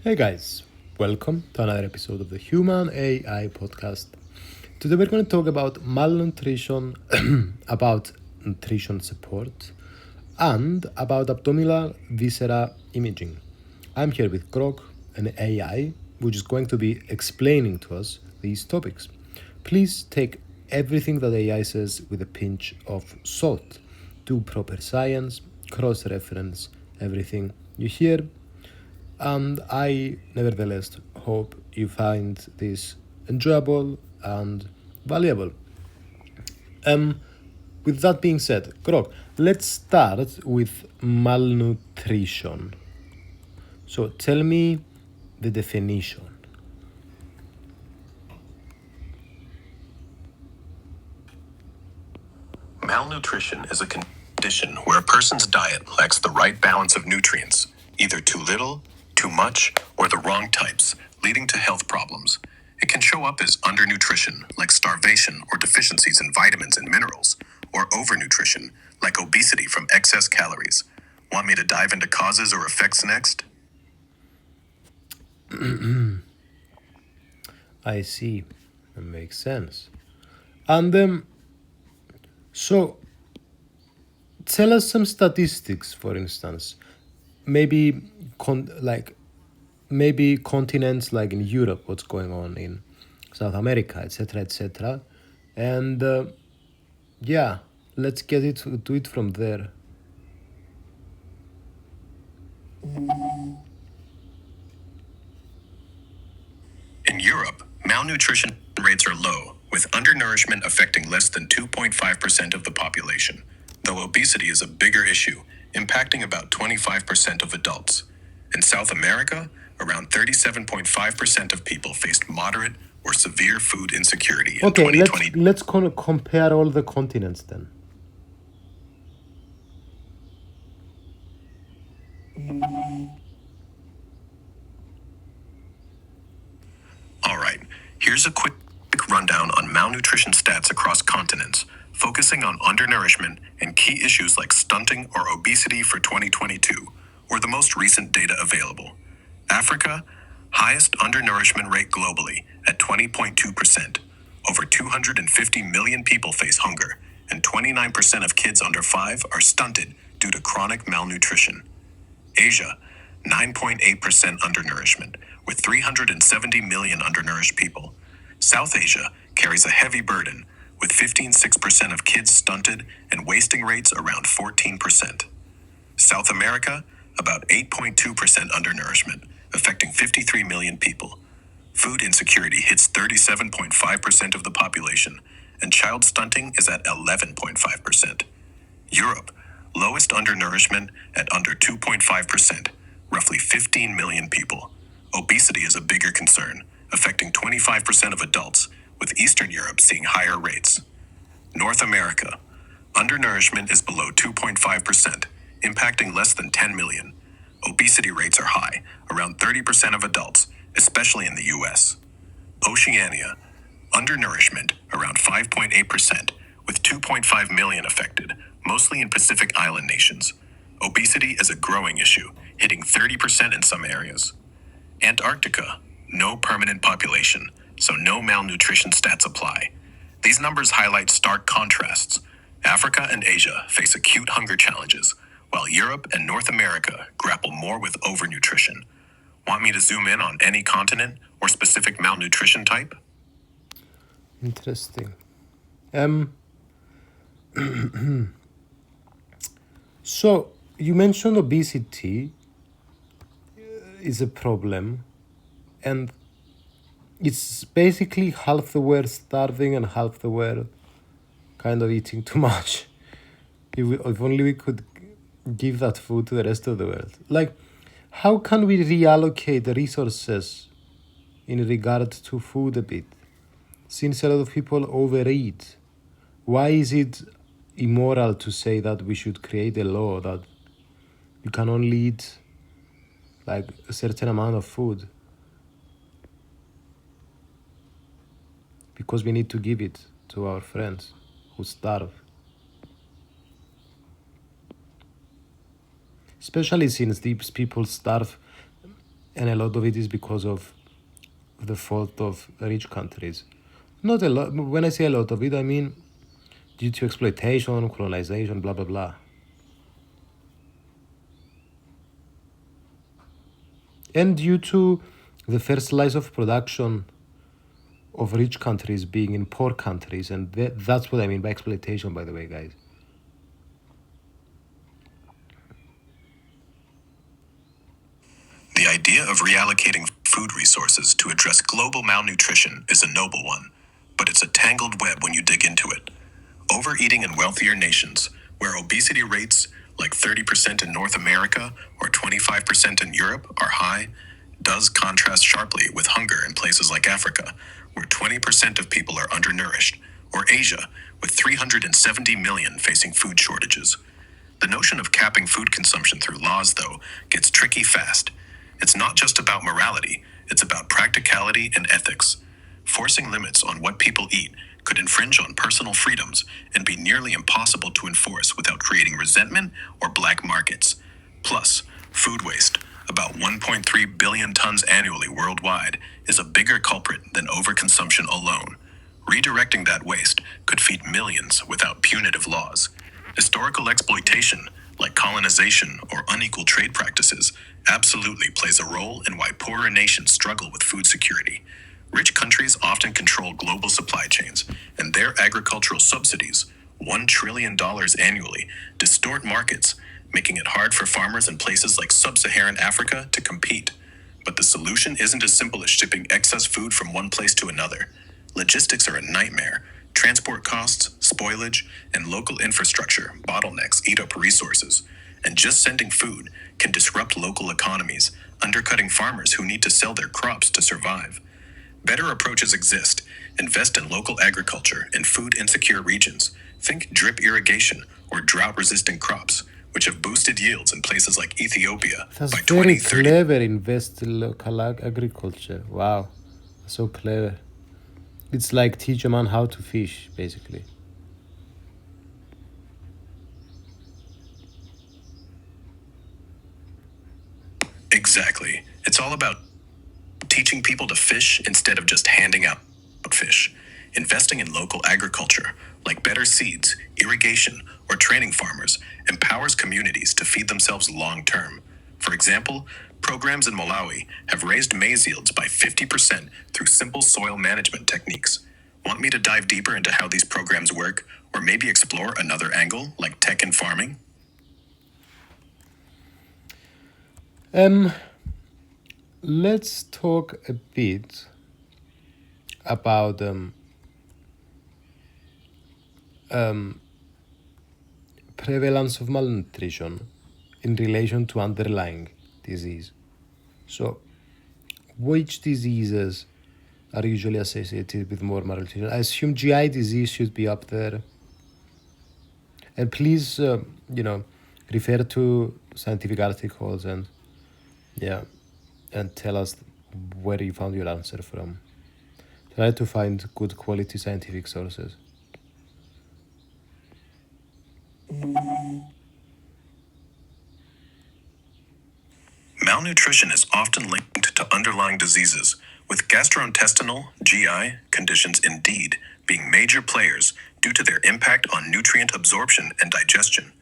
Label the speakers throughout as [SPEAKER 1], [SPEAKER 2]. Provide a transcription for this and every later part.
[SPEAKER 1] Hey guys, welcome to another episode of the Human AI podcast. Today we're going to talk about malnutrition, about nutrition support, and about abdominal viscera imaging. I'm here with Grog, an AI, which is going to be explaining to us these topics. Please take everything that AI says with a pinch of salt. Do proper science, cross reference everything you hear, and I nevertheless hope you find this enjoyable and valuable. Um, with that being said, Grog, let's start with malnutrition. So tell me the definition.
[SPEAKER 2] Malnutrition is a condition where a person's diet lacks the right balance of nutrients, either too little, too much, or the wrong types, leading to health problems. It can show up as undernutrition, like starvation or deficiencies in vitamins and minerals, or overnutrition, like obesity from excess calories. Want me to dive into causes or effects next?
[SPEAKER 1] I see. That makes sense. And so tell us some statistics, for instance. Maybe maybe continents like in Europe, what's going on in South America, etc., etc. And yeah, let's get it to it from there.
[SPEAKER 2] In Europe, malnutrition rates are low, with undernourishment affecting less than 2.5% of the population, though obesity is a bigger issue, impacting about 25% of adults. In South America, around 37.5% of people faced moderate or severe food insecurity in
[SPEAKER 1] Okay,
[SPEAKER 2] 2020.
[SPEAKER 1] let's compare all the continents then.
[SPEAKER 2] All right, here's a quick rundown on malnutrition stats across continents, focusing on undernourishment and key issues like stunting or obesity for 2022, or the most recent data available. Africa, highest undernourishment rate globally at 20.2%. Over 250 million people face hunger, and 29% of kids under 5 are stunted due to chronic malnutrition. Asia, 9.8% undernourishment, with 370 million undernourished people. South Asia carries a heavy burden, with 15.6% of kids stunted and wasting rates around 14%. South America, about 8.2% undernourishment, affecting 53 million people. Food insecurity hits 37.5% of the population, and child stunting is at 11.5%. Europe, lowest undernourishment at under 2.5%, roughly 15 million people. Obesity is a bigger concern, affecting 25% of adults, with Eastern Europe seeing higher rates. North America, undernourishment is below 2.5%, impacting less than 10 million. Obesity rates are high, around 30% of adults, especially in the US. Oceania, undernourishment around 5.8%, with 2.5 million affected, mostly in Pacific Island nations. Obesity is a growing issue, hitting 30% in some areas. Antarctica, no permanent population, so no malnutrition stats apply. These numbers highlight stark contrasts. Africa and Asia face acute hunger challenges, while Europe and North America grapple more with overnutrition. Want me to zoom in on any continent or specific malnutrition type?
[SPEAKER 1] Interesting. So you mentioned obesity is a problem, and it's basically half the world starving and half the world kind of eating too much. If only we could give that food to the rest of the world. Like, how can we reallocate the resources in regard to food a bit? Since a lot of people overeat, why is it immoral to say that we should create a law that you can only eat like a certain amount of food? Because we need to give it to our friends who starve. Especially since these people starve and a lot of it is because of the fault of rich countries. Not a lot. When I say a lot of it, I mean due to exploitation, colonization, blah blah blah. And due to the first slice of production of rich countries being in poor countries, and that's what I mean by exploitation, by the way, guys.
[SPEAKER 2] The idea of reallocating food resources to address global malnutrition is a noble one, but it's a tangled web when you dig into it. Overeating in wealthier nations, where obesity rates, like 30% in North America or 25% in Europe, are high, does contrast sharply with hunger in places like Africa, where 20% of people are undernourished, or Asia, with 370 million facing food shortages. The notion of capping food consumption through laws, though, gets tricky fast. It's not just about morality, it's about practicality and ethics. Forcing limits on what people eat could infringe on personal freedoms and be nearly impossible to enforce without creating resentment or black markets. Plus, food waste, about 1.3 billion tons annually worldwide, is a bigger culprit than overconsumption alone. Redirecting that waste could feed millions without punitive laws. Historical exploitation, like colonization or unequal trade practices, absolutely plays a role in why poorer nations struggle with food security. Rich countries often control global supply chains, and their agricultural subsidies, $1 trillion annually, distort markets, making it hard for farmers in places like sub-Saharan Africa to compete. But the solution isn't as simple as shipping excess food from one place to another. Logistics are a nightmare. Transport costs, spoilage, and local infrastructure bottlenecks eat up resources. And just sending food can disrupt local economies, undercutting farmers who need to sell their crops to survive. Better approaches exist. Invest in local agriculture in food-insecure regions. Think drip irrigation or drought-resistant crops, which have boosted yields in places like Ethiopia
[SPEAKER 1] That's
[SPEAKER 2] by
[SPEAKER 1] very
[SPEAKER 2] 2030.
[SPEAKER 1] clever. Invest in local agriculture. Wow, so clever. It's like teach a man how to fish, basically.
[SPEAKER 2] Exactly. It's all about teaching people to fish instead of just handing out fish. Investing in local agriculture, like better seeds, irrigation, or training farmers, empowers communities to feed themselves long term. For example, programs in Malawi have raised maize yields by 50% through simple soil management techniques. Want me to dive deeper into how these programs work, or maybe explore another angle, like tech in farming?
[SPEAKER 1] Let's talk a bit about prevalence of malnutrition in relation to underlying disease. So, which diseases are usually associated with more malnutrition? I assume GI disease should be up there. And please, refer to scientific articles and tell us where you found your answer from. Try to find good quality scientific sources.
[SPEAKER 2] Malnutrition is often linked to underlying diseases, with gastrointestinal (GI) conditions indeed being major players due to their impact on nutrient absorption and digestion.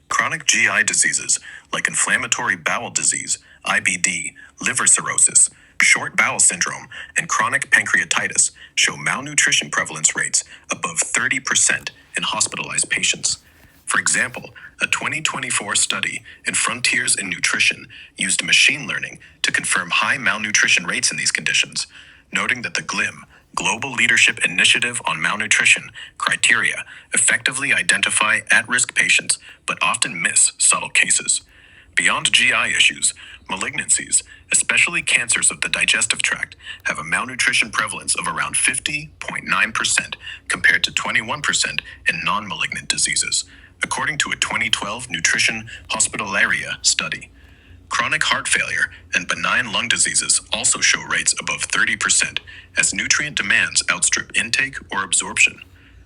[SPEAKER 2] Chronic GI diseases like inflammatory bowel disease, IBD, liver cirrhosis, short bowel syndrome, and chronic pancreatitis show malnutrition prevalence rates above 30% in hospitalized patients. For example, a 2024 study in Frontiers in Nutrition used machine learning to confirm high malnutrition rates in these conditions, noting that the GLIM, Global Leadership Initiative on Malnutrition, criteria effectively identify at-risk patients but often miss subtle cases. Beyond GI issues, malignancies, especially cancers of the digestive tract, have a malnutrition prevalence of around 50.9% compared to 21% in non-malignant diseases, according to a 2012 Nutrition Hospitalaria study. Chronic heart failure and benign lung diseases also show rates above 30% as nutrient demands outstrip intake or absorption.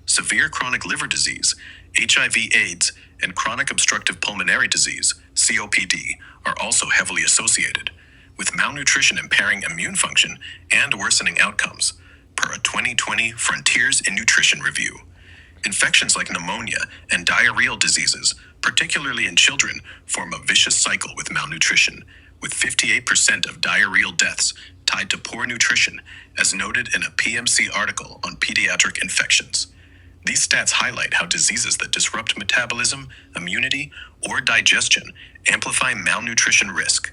[SPEAKER 2] Severe chronic liver disease, HIV/AIDS, and chronic obstructive pulmonary disease, COPD, are also heavily associated. with malnutrition impairing immune function and worsening outcomes, per a 2020 Frontiers in Nutrition review. Infections like pneumonia and diarrheal diseases, particularly in children, form a vicious cycle with malnutrition, with 58% of diarrheal deaths tied to poor nutrition, as noted in a PMC article on pediatric infections. These stats highlight how diseases that disrupt metabolism, immunity, or digestion amplify malnutrition risk.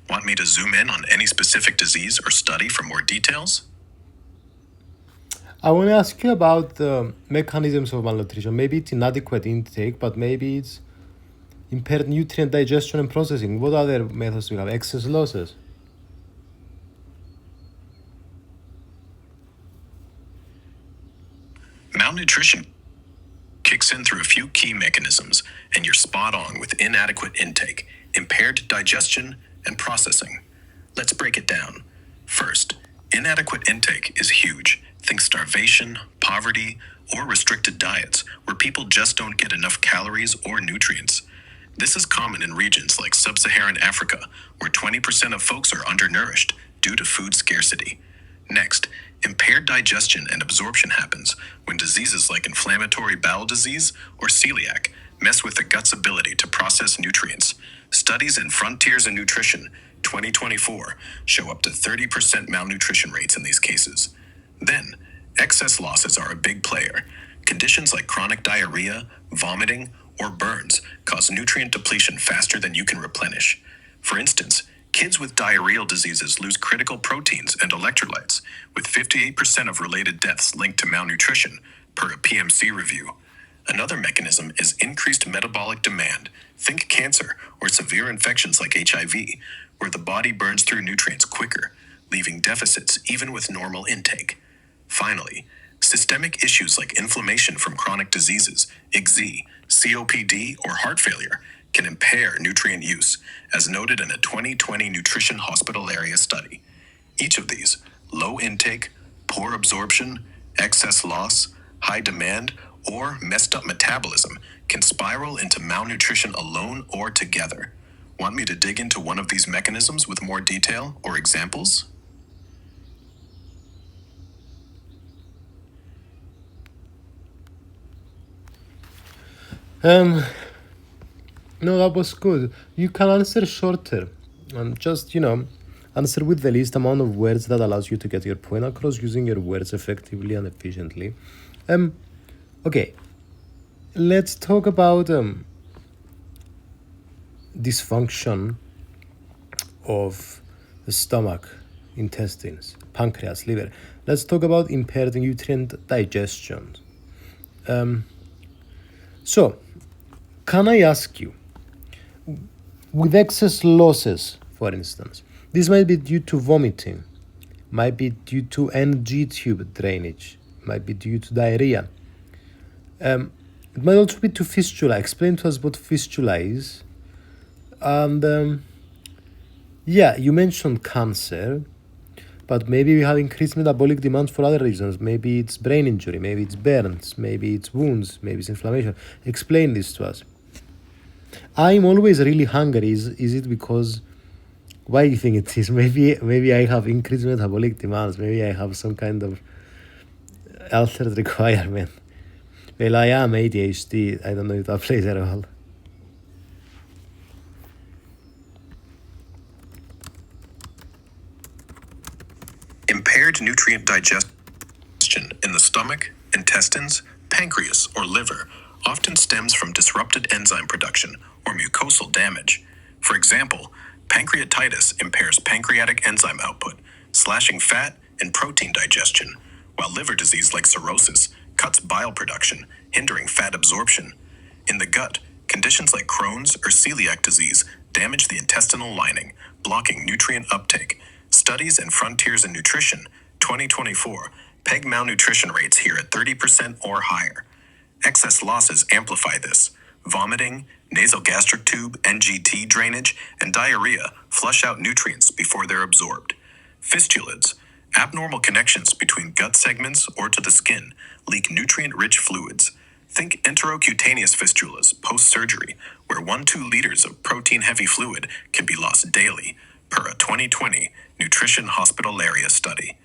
[SPEAKER 2] Want me to zoom in on any specific disease or study for more details?
[SPEAKER 1] I want to ask you about the mechanisms of malnutrition. Maybe it's inadequate intake, but maybe it's impaired nutrient digestion and processing. What other methods do we have? Excess losses.
[SPEAKER 2] Malnutrition kicks in through a few key mechanisms, and you're spot on with inadequate intake, impaired digestion, and processing. Let's break it down. First, inadequate intake is huge. Think starvation, poverty, or restricted diets where people just don't get enough calories or nutrients. This is common in regions like sub-Saharan Africa, where 20% of folks are undernourished due to food scarcity. Next, impaired digestion and absorption happens when diseases like inflammatory bowel disease or celiac mess with the gut's ability to process nutrients. Studies in Frontiers in Nutrition 2024 show up to 30% malnutrition rates in these cases. Then, excess losses are a big player. Conditions like chronic diarrhea, vomiting, or burns cause nutrient depletion faster than you can replenish. For instance, kids with diarrheal diseases lose critical proteins and electrolytes, with 58% of related deaths linked to malnutrition, per a PMC review. Another mechanism is increased metabolic demand. Think cancer or severe infections like HIV, where the body burns through nutrients quicker, leaving deficits even with normal intake. Finally, systemic issues like inflammation from chronic diseases, IgZ, COPD, or heart failure can impair nutrient use, as noted in a 2020 Nutrition Hospital Area study. Each of these, low intake, poor absorption, excess loss, high demand, or messed up metabolism, can spiral into malnutrition alone or together. Want me to dig into one of these mechanisms with more detail or examples?
[SPEAKER 1] No, that was good. You can answer shorter and just, answer with the least amount of words that allows you to get your point across using your words effectively and efficiently. Okay, let's talk about dysfunction of the stomach, intestines, pancreas, liver. Let's talk about impaired nutrient digestion. So, can I ask you, with excess losses, for instance, this might be due to vomiting, might be due to NG tube drainage, might be due to diarrhea. It might also be to fistula. Explain to us what fistula is. And you mentioned cancer, but maybe we have increased metabolic demands for other reasons. Maybe it's brain injury, maybe it's burns, maybe it's wounds, maybe it's inflammation. Explain this to us. I'm always really hungry. Is it because, why do you think it is? Maybe I have increased metabolic demands. Maybe I have some kind of altered requirement. Well, I am ADHD. I don't know if that plays a role.
[SPEAKER 2] Impaired nutrient digestion in the stomach, intestines, pancreas, or liver often stems from disrupted enzyme production or mucosal damage. For example, pancreatitis impairs pancreatic enzyme output, slashing fat and protein digestion, while liver disease like cirrhosis cuts bile production, hindering fat absorption. In the gut, conditions like Crohn's or celiac disease damage the intestinal lining, blocking nutrient uptake. Studies in Frontiers in Nutrition 2024 peg malnutrition rates here at 30% or higher. Excess losses amplify this. Vomiting, nasogastric tube, NGT drainage, and diarrhea flush out nutrients before they're absorbed. Fistulae, abnormal connections between gut segments or to the skin, leak nutrient-rich fluids. Think enterocutaneous fistulas post-surgery, where 1-2 liters of protein-heavy fluid can be lost daily, per a 2020 Nutrition Hospital Area study.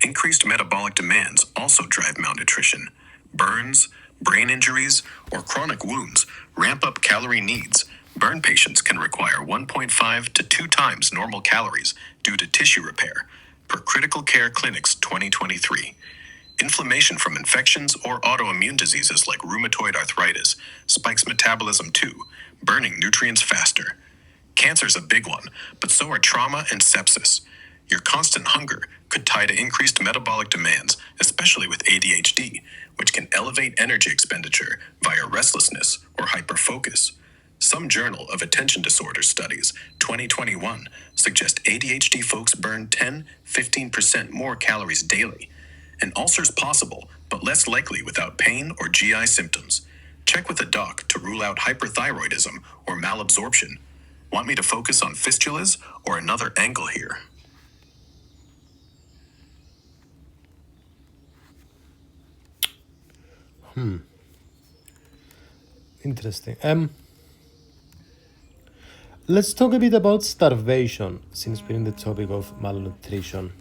[SPEAKER 2] Increased metabolic demands also drive malnutrition. Burns, brain injuries, or chronic wounds ramp up calorie needs. Burn patients can require 1.5 to 2 times normal calories due to tissue repair, per Critical Care Clinic's 2023. Inflammation from infections or autoimmune diseases like rheumatoid arthritis spikes metabolism too, burning nutrients faster. Cancer's a big one, but so are trauma and sepsis. Your constant hunger could tie to increased metabolic demands, especially with ADHD, which can elevate energy expenditure via restlessness or hyperfocus. Some Journal of Attention Disorders studies, 2021, suggest ADHD folks burn 10-15% more calories daily. An ulcer's possible, but less likely without pain or GI symptoms. Check with a doc to rule out hyperthyroidism or malabsorption. Want me to focus on fistulas or another angle here?
[SPEAKER 1] Interesting. Let's talk a bit about starvation, since we're in the topic of malnutrition.